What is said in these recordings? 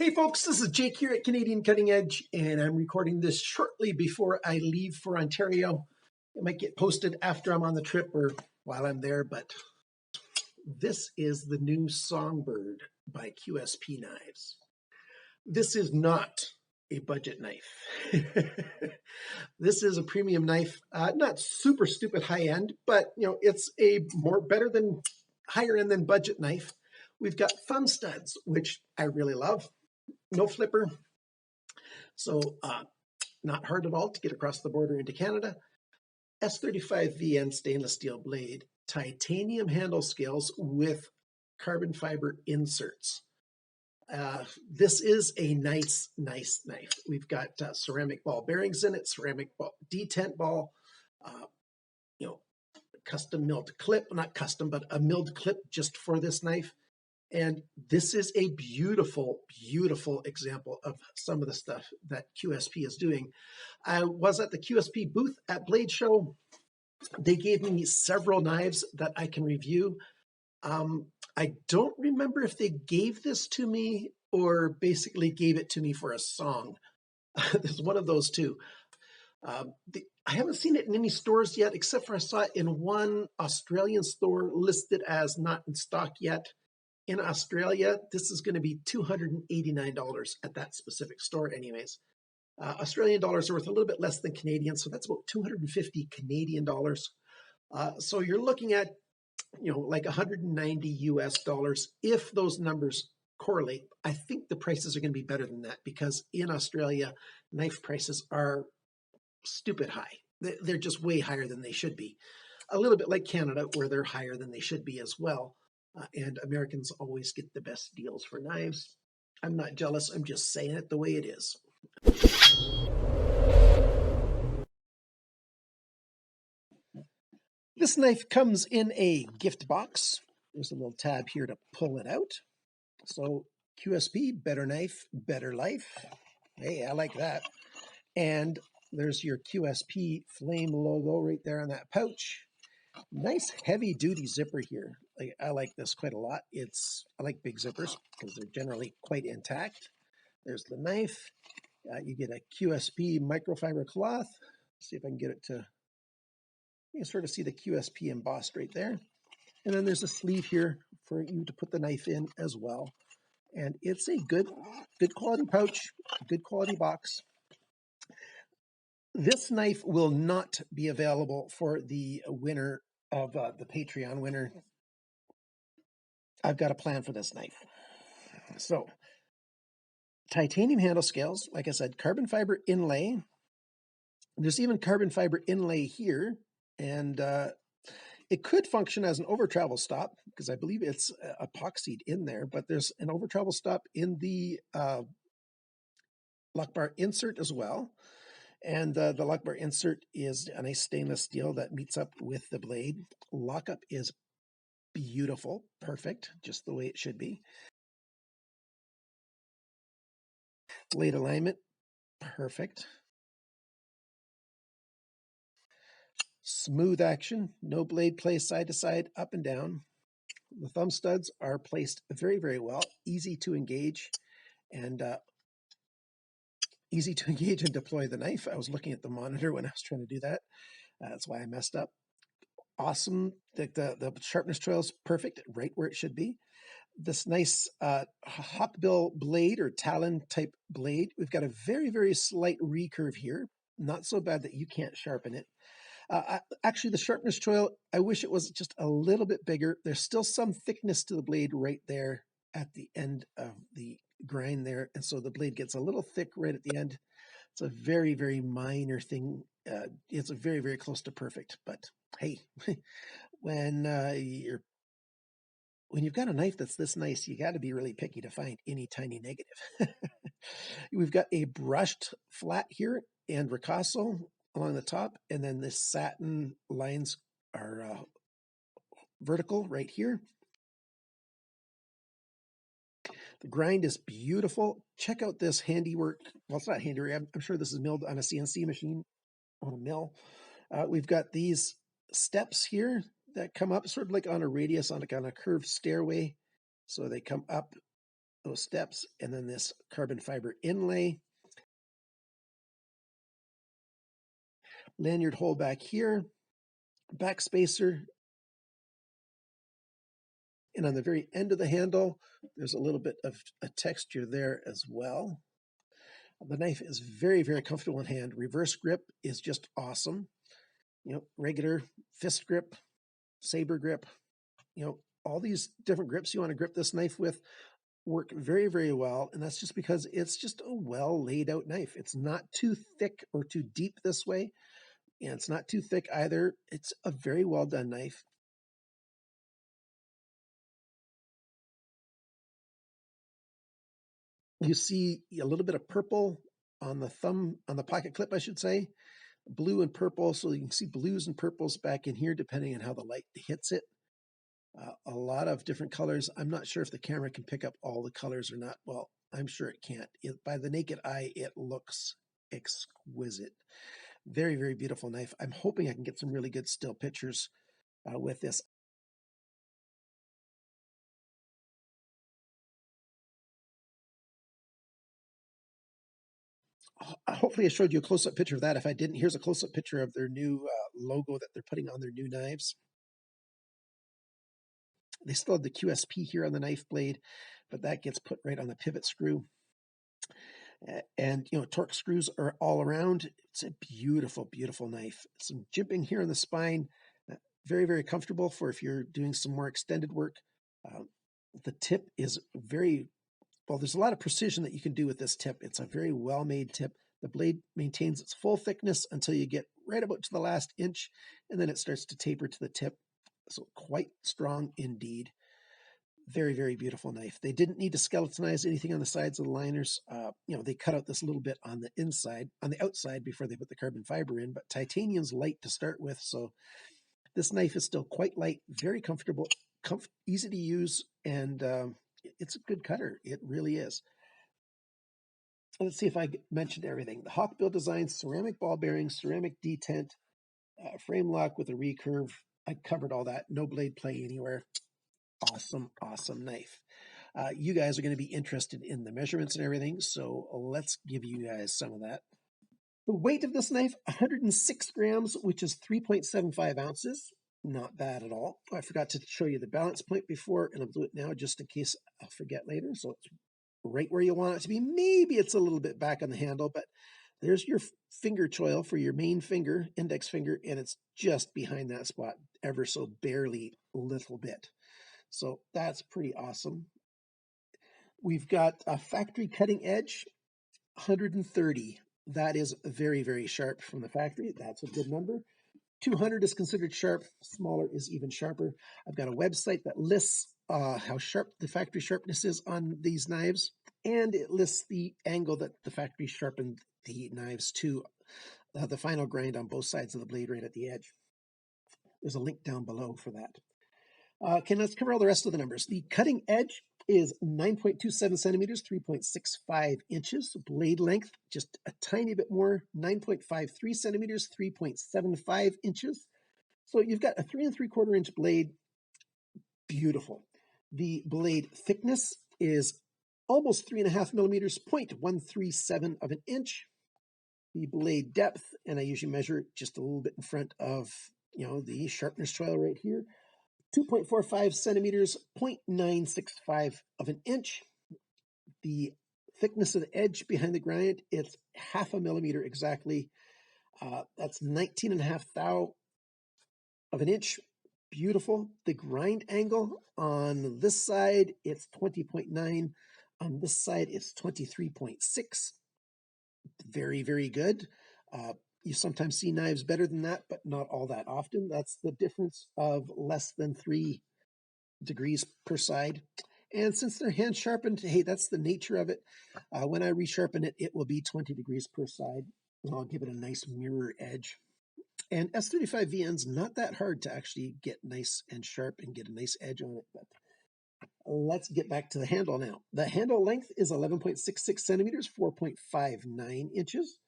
Hey folks, this is Jake here at Canadian Cutting Edge, and I'm recording this shortly before I leave for Ontario. It might get posted after I'm on the trip or while I'm there, but this is the new Songbird by QSP Knives. This is not a budget knife. This is a premium knife, not super stupid high end, but it's a better than higher end than budget knife. We've got thumb studs, which I really love. No flipper, so not hard at all to get across the border into Canada. S35VN stainless steel blade, titanium handle scales with carbon fiber inserts. This is a nice knife. We've got ceramic ball bearings in it, ceramic ball detent ball, custom milled clip, not custom, but a milled clip just for this knife. And this is a beautiful, beautiful example of some of the stuff that QSP is doing. I was at the QSP booth at Blade Show. They gave me several knives that I can review. I don't remember if they gave this to me or basically gave it to me for a song. There's one of those two. I haven't seen it in any stores yet, except for I saw it in one Australian store listed as not in stock yet. In Australia, this is going to be $289 at that specific store anyways. Australian dollars are worth a little bit less than Canadian, so that's about 250 Canadian dollars. So you're looking at, like 190 US dollars if those numbers correlate. I think the prices are going to be better than that because in Australia, knife prices are stupid high. They're just way higher than they should be. A little bit like Canada, where they're higher than they should be as well. And Americans always get the best deals for knives. I'm not jealous. I'm just saying it the way it is. This knife comes in a gift box. There's a little tab here to pull it out. So QSP, better knife, better life. Hey, I like that. And there's your QSP flame logo right there on that pouch. Nice heavy duty zipper here. I like this quite a lot. I like big zippers because they're generally quite intact. There's the knife. You get a QSP microfiber cloth. See if I can get it to, you can sort of see the QSP embossed right there. And then there's a sleeve here for you to put the knife in as well. And it's a good quality pouch, good quality box. This knife will not be available for the winner of the Patreon winner. I've got a plan for this knife. So, titanium handle scales, like I said, carbon fiber inlay. There's even carbon fiber inlay here, and it could function as an over travel stop because I believe it's epoxied in there, but there's an over travel stop in the lock bar insert as well. And the lock bar insert is a nice stainless steel that meets up with the blade. Lockup is beautiful, perfect, just the way it should be. Blade alignment, perfect. Smooth action, no blade placed side to side, up and down. The thumb studs are placed very, very well, easy to engage and deploy the knife. I was looking at the monitor when I was trying to do that. That's why I messed up. Awesome. The sharpness trail is perfect, right where it should be. This nice hawkbill blade or talon type blade. We've got a very, very slight recurve here. Not so bad that you can't sharpen it. Actually, the sharpness trail, I wish it was just a little bit bigger. There's still some thickness to the blade right there at the end of the grind there. And so the blade gets a little thick right at the end. It's a very, very minor thing. It's very, very close to perfect. But hey, when you've got a knife that's this nice, you got to be really picky to find any tiny negative. We've got a brushed flat here and ricasso along the top, and then the satin lines are vertical right here. The grind is beautiful. Check out this handiwork. Well, it's not handiwork. I'm sure this is milled on a CNC machine on a mill. We've got these steps here that come up sort of like on a radius on a curved stairway. So they come up those steps, and then this carbon fiber inlay. Lanyard hole back here, back spacer, and on the very end of the handle, there's a little bit of a texture there as well. The knife is very, very comfortable in hand. Reverse grip is just awesome. Regular fist grip, saber grip, all these different grips you want to grip this knife with work very, very well. And that's just because it's just a well laid out knife. It's not too thick or too deep this way. And it's not too thick either. It's a very well done knife. You see a little bit of purple on the thumb, on the pocket clip, I should say, blue and purple. So you can see blues and purples back in here, depending on how the light hits it. A lot of different colors. I'm not sure if the camera can pick up all the colors or not. Well, I'm sure it can't. By the naked eye, it looks exquisite. Very, very beautiful knife. I'm hoping I can get some really good still pictures with this. Hopefully I showed you a close-up picture of that. If I didn't, here's a close-up picture of their new logo that they're putting on their new knives. They still have the QSP here on the knife blade, but that gets put right on the pivot screw. And, torque screws are all around. It's a beautiful, beautiful knife. Some jimping here on the spine. Very, very comfortable for if you're doing some more extended work. The tip is very, well, there's a lot of precision that you can do with this tip. It's a very well-made tip. The blade maintains its full thickness until you get right about to the last inch, and then it starts to taper to the tip. So quite strong indeed. Very, very beautiful knife. They didn't need to skeletonize anything on the sides of the liners. They cut out this little bit on the outside before they put the carbon fiber in, but titanium's light to start with. So this knife is still quite light, very comfortable, easy to use, and it's a good cutter. It really is. Let's see if I mentioned everything. The hawkbill design, ceramic ball bearings, ceramic detent, frame lock with a recurve. I covered all that. No blade play anywhere. Awesome, awesome knife. You guys are going to be interested in the measurements and everything, so let's give you guys some of that. The weight of this knife, 106 grams, which is 3.75 ounces. Not bad at all. I forgot to show you the balance point before, and I'll do it now just in case I'll forget later. So it's right where you want it to be. Maybe it's a little bit back on the handle, but there's your finger choil for your main finger, index finger, and it's just behind that spot, ever so barely, a little bit. So that's pretty awesome. We've got a factory cutting edge, 130. That is very, very sharp from the factory. That's a good number. 200 is considered sharp. Smaller is even sharper. I've got a website that lists how sharp the factory sharpness is on these knives, and it lists the angle that the factory sharpened the knives to, the final grind on both sides of the blade right at the edge. There's a link down below for that. Okay, let's cover all the rest of the numbers. The cutting edge is 9.27 centimeters, 3.65 inches. Blade length, just a tiny bit more, 9.53 centimeters, 3.75 inches. So you've got a 3 3/4 inch blade. Beautiful. The blade thickness is almost 3.5 millimeters, 0.137 of an inch. The blade depth, and I usually measure it just a little bit in front of, the sharpness choil right here, 2.45 centimeters, 0.965 of an inch. The thickness of the edge behind the grind, it's 0.5 millimeter exactly. That's 19.5 thou of an inch. Beautiful. The grind angle on this side, it's 20.9. On this side, it's 23.6. Very, very good. You sometimes see knives better than that, but not all that often. That's the difference of less than 3 degrees per side. And since they're hand sharpened, hey, that's the nature of it. When I resharpen it, it will be 20 degrees per side. And I'll give it a nice mirror edge. And S35 VN's not that hard to actually get nice and sharp and get a nice edge on it. But let's get back to the handle now. The handle length is 11.66 centimeters, 4.59 inches.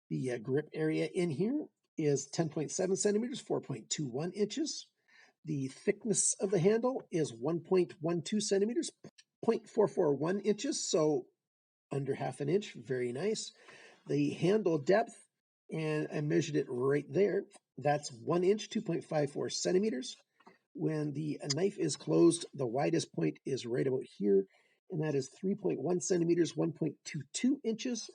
The grip area in here is 10.7 centimeters, 4.21 inches. The thickness of the handle is 1.12 centimeters, 0.441 inches, so under half an inch, very nice. The handle depth, and I measured it right there, that's 1 inch, 2.54 centimeters. When the knife is closed, the widest point is right about here, and that is 3.1 centimeters, 1.22 inches.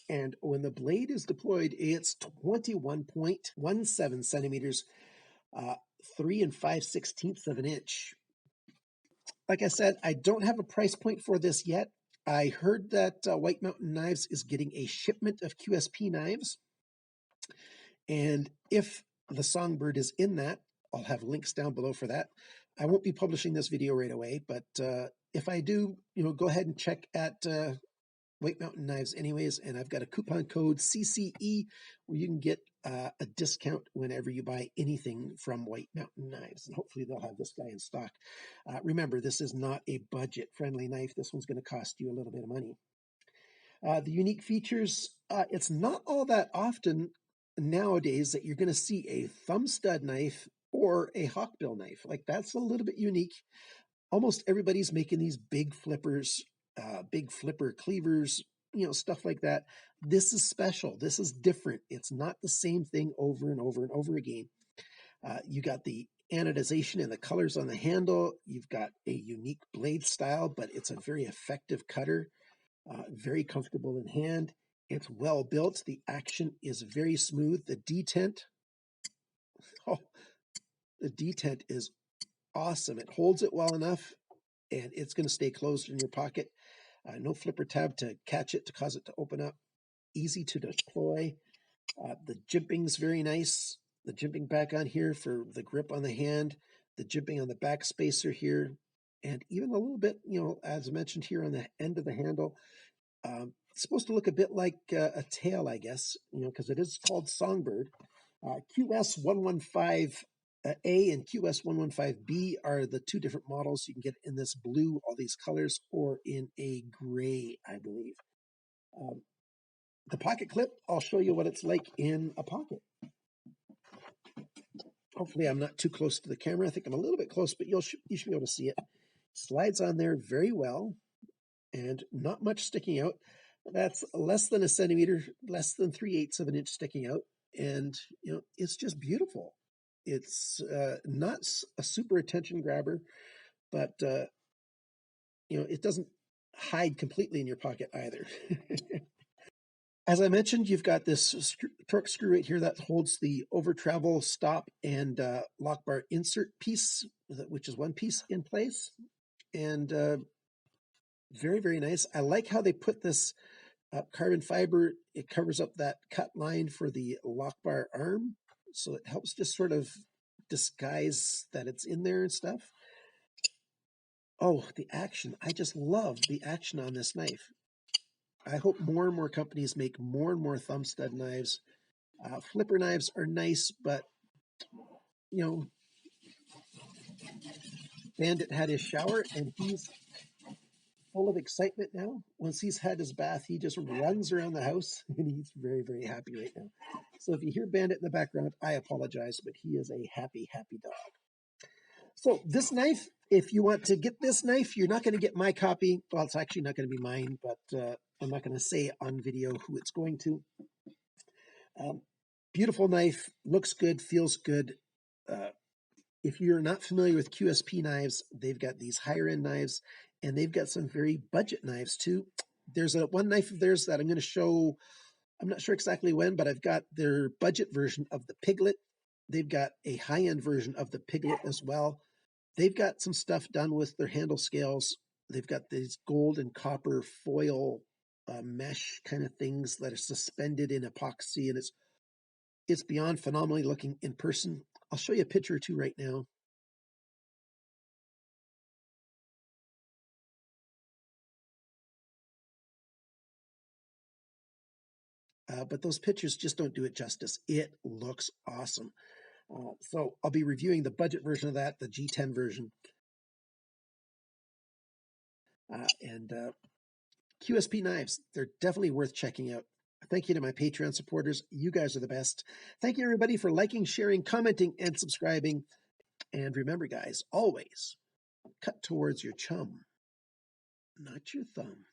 And when the blade is deployed, it's 21.17 centimeters, 3 5/16 of an inch. Like I said, I don't have a price point for this yet. I heard that White Mountain Knives is getting a shipment of QSP knives. And if the Songbird is in that, I'll have links down below for that. I won't be publishing this video right away, but if I do, go ahead and check at White Mountain Knives anyways, and I've got a coupon code CCE where you can get a discount whenever you buy anything from White Mountain Knives, and hopefully they'll have this guy in stock. Remember, this is not a budget-friendly knife. This one's going to cost you a little bit of money. The unique features, it's not all that often nowadays that you're going to see a thumb stud knife or a hawkbill knife. Like, that's a little bit unique. Almost everybody's making these big flippers, big flipper cleavers, stuff like that. This is special. This is different. It's not the same thing over and over and over again. You got the anodization and the colors on the handle. You've got a unique blade style, but it's a very effective cutter. Very comfortable in hand. It's well built. The action is very smooth. The detent, the detent is awesome. It holds it well enough, and it's going to stay closed in your pocket. No flipper tab to catch it, to cause it to open up. Easy to deploy. The jimping's very nice. The jimping back on here for the grip on the hand. The jimping on the back spacer here. And even a little bit, as I mentioned here on the end of the handle, it's supposed to look a bit like a tail, I guess, because it is called Songbird. QS115-A and QS115-B are the two different models. You can get in this blue, all these colors, or in a gray, I believe. The pocket clip, I'll show you what it's like in a pocket. Hopefully I'm not too close to the camera. I think I'm a little bit close, but you should be able to see it. Slides on there very well, and not much sticking out. That's less than a centimeter, less than 3/8 of an inch sticking out. And, it's just beautiful. It's not a super attention grabber, but, it doesn't hide completely in your pocket either. As I mentioned, you've got this torque screw right here that holds the over travel, stop, and lock bar insert piece, which is one piece in place. And very, very nice. I like how they put this carbon fiber. It covers up that cut line for the lock bar arm, so it helps just sort of disguise that it's in there and stuff. Oh, the action. I just love the action on this knife. I hope more and more companies make more and more thumb stud knives. Flipper knives are nice, but, Bandit had his shower, and he's full of excitement now. Once he's had his bath, he just runs around the house, and he's very, very happy right now. So if you hear Bandit in the background, I apologize, but he is a happy, happy dog. So this knife, if you want to get this knife, you're not going to get my copy. Well, it's actually not going to be mine, but I'm not going to say on video who it's going to. Beautiful knife, looks good, feels good. If you're not familiar with QSP knives, they've got these higher end knives, and they've got some very budget knives too. There's one knife of theirs that I'm going to show. I'm not sure exactly when, but I've got their budget version of the Piglet. They've got a high end version of the Piglet as well. They've got some stuff done with their handle scales. They've got these gold and copper foil mesh kind of things that are suspended in epoxy, and it's beyond phenomenally looking in person. I'll show you a picture or two right now. But those pictures just don't do it justice. It looks awesome. So I'll be reviewing the budget version of that, the G10 version. And QSP knives, they're definitely worth checking out. Thank you to my Patreon supporters. You guys are the best. Thank you, everybody, for liking, sharing, commenting, and subscribing. And remember, guys, always cut towards your chum. not your thumb.